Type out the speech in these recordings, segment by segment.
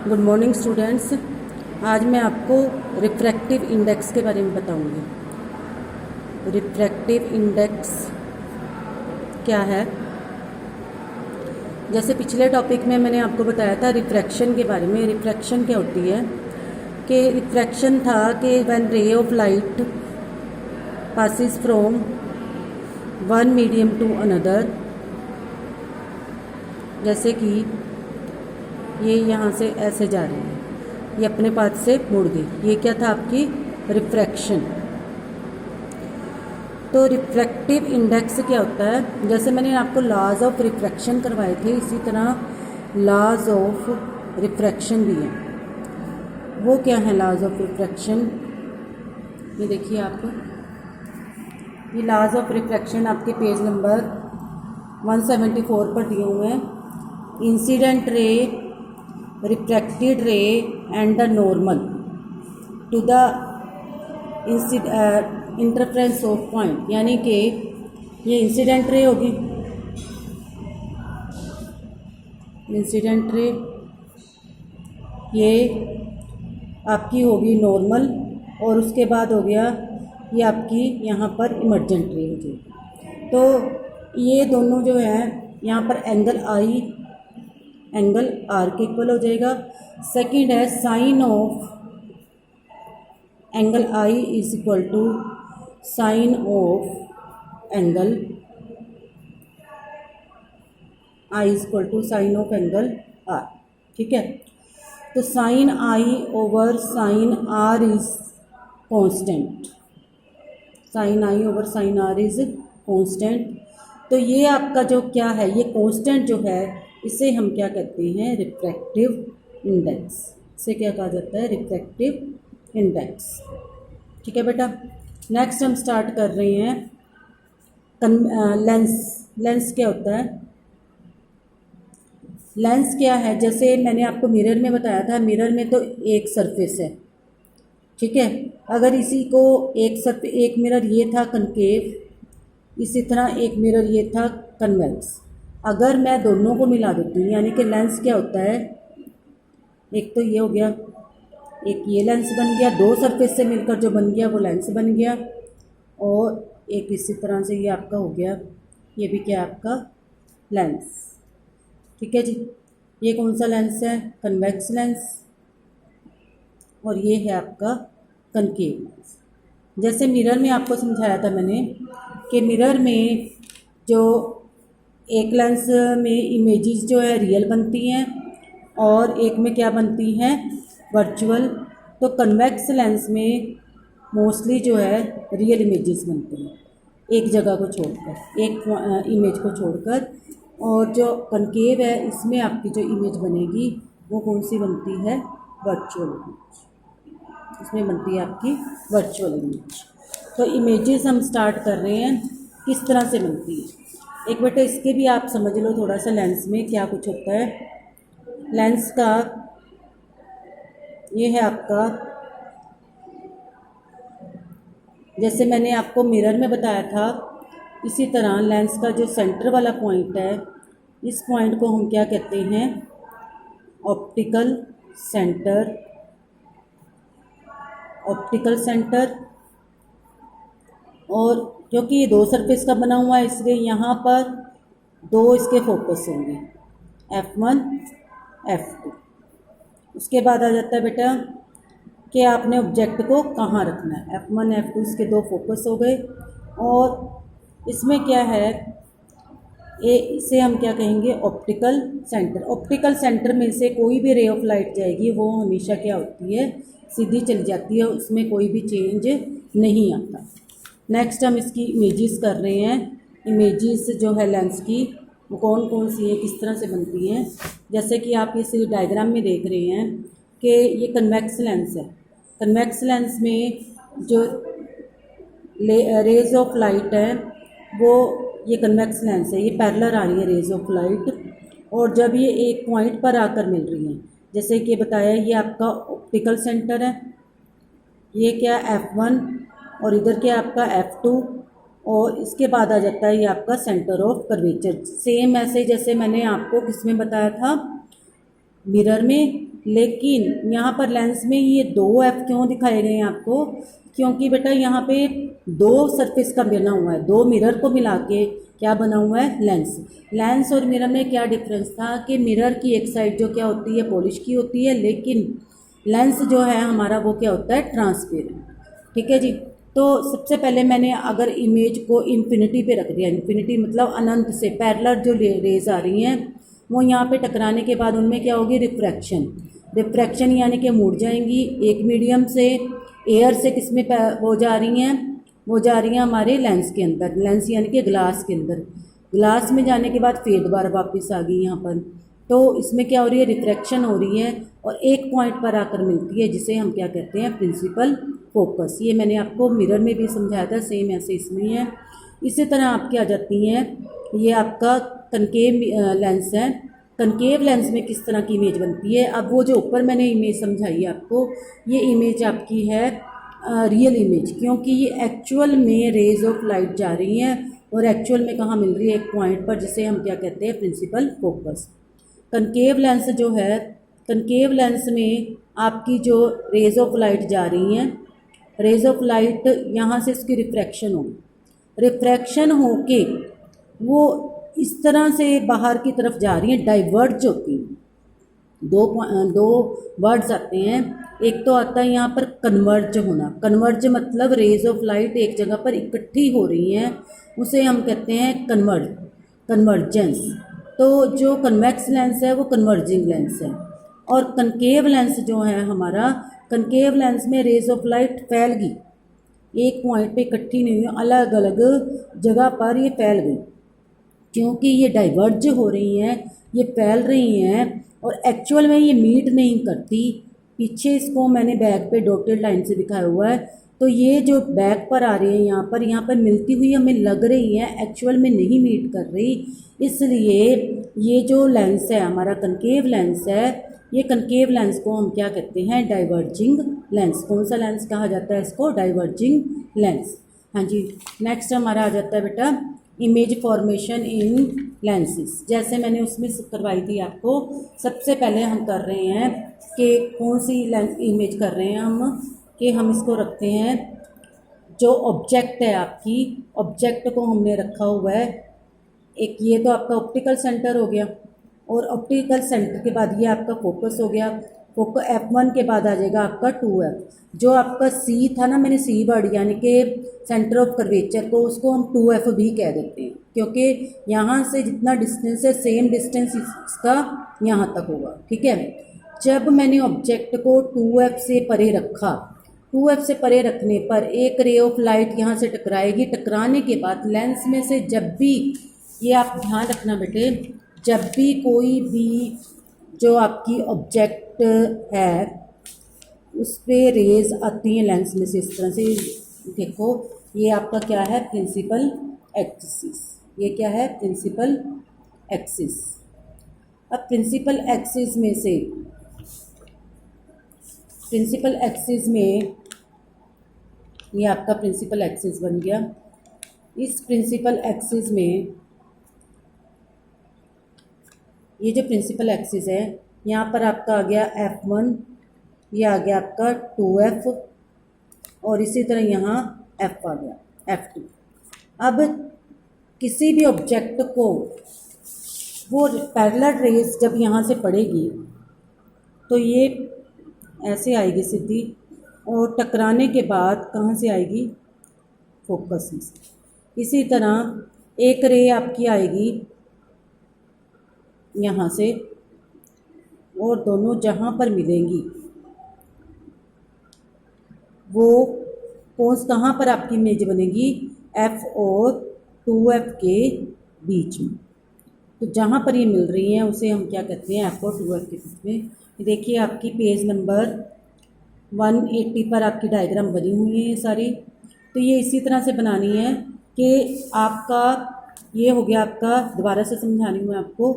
Good morning students. आज मैं आपको रिफ्रैक्टिव इंडेक्स के बारे में बताऊंगी। रिफ्रैक्टिव इंडेक्स क्या है? जैसे पिछले टॉपिक में मैंने आपको बताया था रिफ्रैक्शन के बारे में। रिफ्रैक्शन क्या होती है कि रिफ्रैक्शन था कि when ray of light passes from one medium to another, जैसे कि ये यहाँ से ऐसे जा रही है, ये अपने पाथ से मुड़ गई, ये क्या था आपकी रिफ्रैक्शन। तो रिफ्रैक्टिव इंडेक्स क्या होता है? जैसे मैंने आपको लॉज ऑफ रिफ्रैक्शन करवाए थे, इसी तरह लॉज ऑफ रिफ्रैक्शन भी है। वो क्या है लॉज ऑफ रिफ्रैक्शन? ये देखिए आप, ये लॉज ऑफ रिफ्रैक्शन आपके पेज नंबर 174 पर दिए हुए हैं। Incident ray, refracted ray and the normal to the interference of point, यानी कि ये इंसिडेंट रे होगी, इंसिडेंट रे ये आपकी होगी नॉर्मल, और उसके बाद हो गया ये आपकी यहाँ पर इमर्जेंट रे हो जाएगी। तो ये दोनों जो है यहाँ पर एंगल आई एंगल आर के इक्वल हो जाएगा। सेकंड है sine of angle I is equal to sine of angle I is equal to sine of angle R. ठीक है, तो sine I over sine R is constant, sine I over sine R is constant. तो ये आपका जो क्या है, ये कांस्टेंट जो है, इसे हम क्या कहते हैं? Refractive index. इसे क्या कहा जाता है? Refractive index. ठीक है बेटा, नेक्स्ट हम स्टार्ट कर रहे हैं लेंस। लेंस क्या होता है? लेंस क्या है? जैसे मैंने आपको मिरर में बताया था, मिरर में तो एक सरफेस है, ठीक है। अगर इसी को एक मिरर ये था कनकेव, इसी तरह एक मिरर ये था कन्वेक्स। अगर मैं दोनों को मिला देती हूँ, यानी कि लेंस क्या होता है? एक तो ये हो गया, एक ये लेंस बन गया, दो सरफेस से मिलकर जो बन गया वो लेंस बन गया, और एक इसी तरह से ये आपका हो गया, ये भी क्या आपका लेंस। ठीक है जी, ये कौन सा लेंस है? कन्वेक्स लेंस, और ये है आपका कनकेव लेंस। जैसे मिरर में आपको समझाया था मैंने कि मिरर में जो एक लेंस में इमेजेस जो है रियल बनती हैं, और एक में क्या बनती हैं? वर्चुअल। तो कन्वेक्स लेंस में मोस्टली जो है रियल इमेजेस बनती हैं, एक जगह को छोड़कर, एक इमेज को छोड़कर। और जो कनकेव है, इसमें आपकी जो इमेज बनेगी वो कौन सी बनती है? Virtual image. इसमें बनती है आपकी वर्चुअल इमेज। तो इमेजेस हम स्टार्ट कर रहे हैं, किस तरह से बनती है। एक बेटा इसके भी आप समझ लो थोड़ा सा, लेंस में क्या कुछ होता है। लेंस का ये है आपका, जैसे मैंने आपको मिरर में बताया था, इसी तरह लेंस का जो सेंटर वाला पॉइंट है, इस पॉइंट को हम क्या कहते हैं? Optical centre. Optical centre. और क्योंकि ये दो सरफेस का बना हुआ है, इसलिए यहाँ पर दो इसके फोकस होंगे, F1 F2। उसके बाद आ जाता है बेटा कि आपने ऑब्जेक्ट को कहाँ रखना है। F1 F2 इसके दो फोकस हो गए, और इसमें क्या है, इसे हम क्या कहेंगे? Optical centre. ऑप्टिकल सेंटर में से कोई भी रे ऑफ लाइट जाएगी वो हमेशा क्या होती है? सीधी चली जाती है, उसमें कोई भी चेंज नहीं आता। नेक्स्ट हम इसकी इमेजेस कर रहे हैं। इमेजेस जो है लेंस की, वो कौन कौन सी है, किस तरह से बनती हैं। जैसे कि आप इस डायग्राम में देख रहे हैं कि ये कन्वेक्स लेंस है। कन्वेक्स लेंस में जो रेज ऑफ लाइट है वो, ये कन्वेक्स लेंस है, ये पैरेलल आ रही है रेज ऑफ लाइट, और जब ये एक पॉइंट पर आकर मिल रही हैं, जैसे कि बताया, ये आपका ऑप्टिकल सेंटर है, ये क्या F1, और इधर क्या आपका F2, और इसके बाद आ जाता है ये आपका सेंटर ऑफ कर्वेचर। सेम ऐसे जैसे मैंने आपको किस में बताया था? मिरर में, लेकिन यहाँ पर लेंस में ये 2F क्यों दिखाए गए हैं आपको, क्योंकि बेटा यहाँ पे 2 सरफेस का बना हुआ है, 2 मिरर को मिला के क्या बना हुआ है, लेंस। लेंस और मिरर में क्या डिफरेंस था कि मिरर की एक साइड जो क्या होती है, पॉलिश की होती है, लेकिन लेंस जो है हमारा वो क्या होता है, ट्रांसपेरेंट। ठीक है जी। तो सबसे पहले मैंने अगर इमेज को इन्फिनिटी पे रख दिया, इन्फिनिटी मतलब अनंत से पैरेलल जो रेज आ रही हैं वो यहाँ पे टकराने के बाद उनमें क्या होगी, रिफ्रैक्शन। रिफ्रैक्शन यानी कि मुड़ जाएंगी एक मीडियम से, एयर से किस में वो जा रही हैं, वो जा रही हैं हमारे लेंस के अंदर, लेंस यानी कि ग्लास के अंदर। ग्लास में जाने के बाद फेड बार वापस आ गई यहाँ पर। तो इसमें क्या हो रही है, रिफ्रैक्शन हो रही है और एक पॉइंट पर आकर मिलती है जिसे हम क्या कहते हैं, प्रिंसिपल फोकस। ये मैंने आपको मिरर में भी समझाया था, सेम ऐसे इसमें है। इसी तरह आपकी आ जाती हैं, ये आपका कनकेव लेंस है। कनकेव लेंस में किस तरह की इमेज बनती है, अब वो जो ऊपर मैंने इमेज समझाई आपको, ये इमेज आपकी है रियल इमेज, क्योंकि ये एक्चुअल में रेज ऑफ लाइट जा रही हैं और एक्चुअल में कहाँ मिल रही है, एक पॉइंट पर, जिसे हम क्या कहते हैं, प्रिंसिपल फोकस। कनकेव लेंस जो है, कनकेव लेंस में आपकी जो रेज ऑफ लाइट जा रही हैं, रेज ऑफ लाइट यहाँ से इसकी रिफ्रैक्शन होगी, रिफ्रैक्शन होके वो इस तरह से बाहर की तरफ जा रही हैं, डाइवर्ज होती हैं। दो वर्ड्स आते हैं, एक तो आता है यहाँ पर कन्वर्ज होना। कन्वर्ज मतलब रेज ऑफ लाइट एक जगह पर इकट्ठी हो रही हैं, उसे हम कहते हैं कन्वर्जेंस। तो जो कन्वेक्स लेंस है वो कन्वर्जिंग लेंस है, और कनकेव लेंस जो है हमारा, कनकेव लेंस में रेज ऑफ लाइट फैल गई, एक पॉइंट पे इकट्ठी नहीं हुई, अलग अलग जगह पर ये फैल गई, क्योंकि ये डाइवर्ज हो रही हैं, ये फैल रही हैं और एक्चुअल में ये मीट नहीं करती। पीछे इसको मैंने बैक पे डॉटेड लाइन से दिखाया हुआ है, तो ये जो बैक पर आ रही है यहाँ पर मिलती हुई हमें लग रही है, एक्चुअल में नहीं मीट कर रही। इसलिए ये जो लेंस है हमारा कनकेव लेंस है, ये कनकेव लेंस को हम क्या कहते हैं, डाइवर्जिंग लेंस। कौन सा लेंस कहा जाता है इसको, डाइवर्जिंग लेंस। हाँ जी। नेक्स्ट हमारा आ जाता है बेटा इमेज फॉर्मेशन इन लेंसेज। जैसे मैंने उसमें करवाई थी आपको, सबसे पहले हम कर रहे हैं कि कौन सी लेंस इमेज कर रहे हैं हम, कि हम इसको रखते हैं, जो ऑब्जेक्ट है आपकी, ऑब्जेक्ट को हमने रखा हुआ है एक, ये तो आपका ऑप्टिकल सेंटर हो गया, और ऑप्टिकल सेंटर के बाद ये आपका फोकस हो गया। फोकस F1 के बाद आ जाएगा आपका 2F। जो आपका C था ना, मैंने C वर्ड यानी कि सेंटर ऑफ कर्वेचर को, उसको हम 2F भी कह देते हैं, क्योंकि यहाँ से जितना डिस्टेंस है सेम डिस्टेंस इसका यहाँ तक होगा। ठीक है। जब मैंने ऑब्जेक्ट को 2F से परे रखा, 2F से परे रखने पर एक रे ऑफ लाइट यहाँ से टकराएगी। टकराने के बाद लेंस में से जब भी, ये आप ध्यान रखना बेटे, जब भी कोई भी जो आपकी ऑब्जेक्ट है उस पर रेज आती हैं लेंस में से, इस तरह से देखो, ये आपका क्या है, प्रिंसिपल एक्सिस। ये क्या है, प्रिंसिपल एक्सिस। अब प्रिंसिपल एक्सिस में से, प्रिंसिपल एक्सिस में ये आपका प्रिंसिपल एक्सिस बन गया। इस प्रिंसिपल एक्सिस में ये जो प्रिंसिपल एक्सिस है, यहाँ पर आपका आ गया F1, ये आ गया आपका 2F, और इसी तरह यहाँ F आ गया F2। अब किसी भी ऑब्जेक्ट को वो पैरेलल रेज जब यहाँ से पड़ेगी तो ये ऐसे आएगी सीधी, और टकराने के बाद कहाँ से आएगी, फोकस में से। इसी तरह एक रे आपकी आएगी यहाँ से, और दोनों जहाँ पर मिलेंगी वो कहाँ पर आपकी इमेज बनेगी, F और 2F के बीच में। तो जहाँ पर ये मिल रही हैं उसे हम क्या कहते हैं, F और 2F के बीच में। देखिए आपकी पेज नंबर 180 पर आपकी डायग्राम बनी हुई है ये सारी। तो ये इसी तरह से बनानी है कि आपका ये हो गया आपका, दोबारा से समझानी हूँ आपको,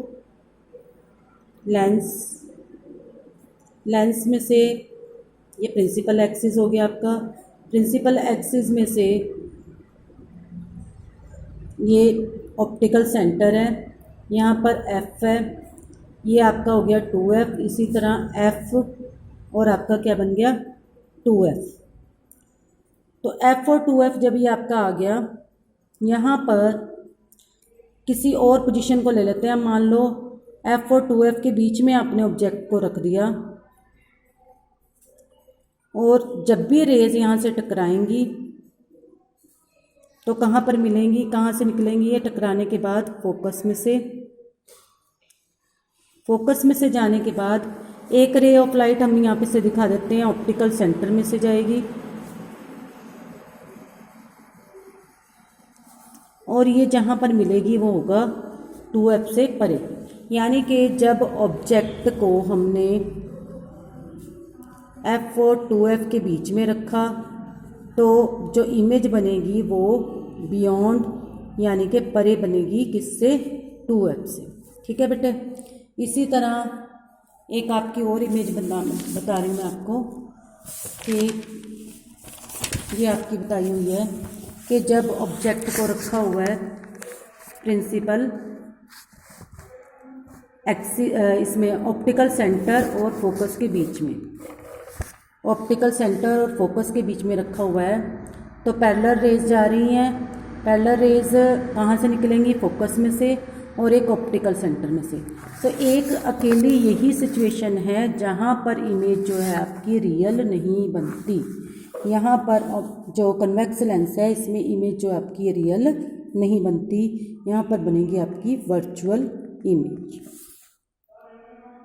लेंस में से ये प्रिंसिपल एक्सिस हो गया आपका, प्रिंसिपल एक्सिस में से ये ऑप्टिकल सेंटर है, यहाँ पर F है, ये आपका हो गया 2f, इसी तरह f और आपका क्या बन गया 2f। तो f और 2f जब ये आपका आ गया, यहाँ पर किसी और पोजीशन को ले लेते हैं। मान लो f और 2f के बीच में आपने ऑब्जेक्ट को रख दिया, और जब भी रेज यहाँ से टकराएंगी तो कहाँ पर मिलेंगी, कहाँ से निकलेंगी? ये टकराने के बाद फोकस में से जाने के बाद एक रे ऑफ लाइट हम यहाँ पे से दिखा देते हैं, ऑप्टिकल सेंटर में से जाएगी, और ये जहाँ पर मिलेगी वो होगा 2f से परे। यानी कि जब ऑब्जेक्ट को हमने f और 2f के बीच में रखा तो जो इमेज बनेगी वो बियॉन्ड यानी कि परे बनेगी, किससे? 2f से। ठीक है बेटे। इसी तरह एक आपकी और इमेज बता रही हूँ मैं आपको कि ये आपकी बताई हुई है कि जब ऑब्जेक्ट को रखा हुआ है प्रिंसिपल इसमें ऑप्टिकल सेंटर और फोकस के बीच में, ऑप्टिकल सेंटर और फोकस के बीच में रखा हुआ है, तो पैरेलल रेज जा रही हैं। पैरेलल रेज कहाँ से निकलेंगी? फोकस में से और एक ऑप्टिकल सेंटर में से। तो एक अकेली यही सिचुएशन है जहाँ पर इमेज जो है आपकी रियल नहीं बनती। यहाँ पर जो कन्वेक्स लेंस है इसमें इमेज जो आपकी रियल नहीं बनती, यहाँ पर बनेगी आपकी वर्चुअल इमेज।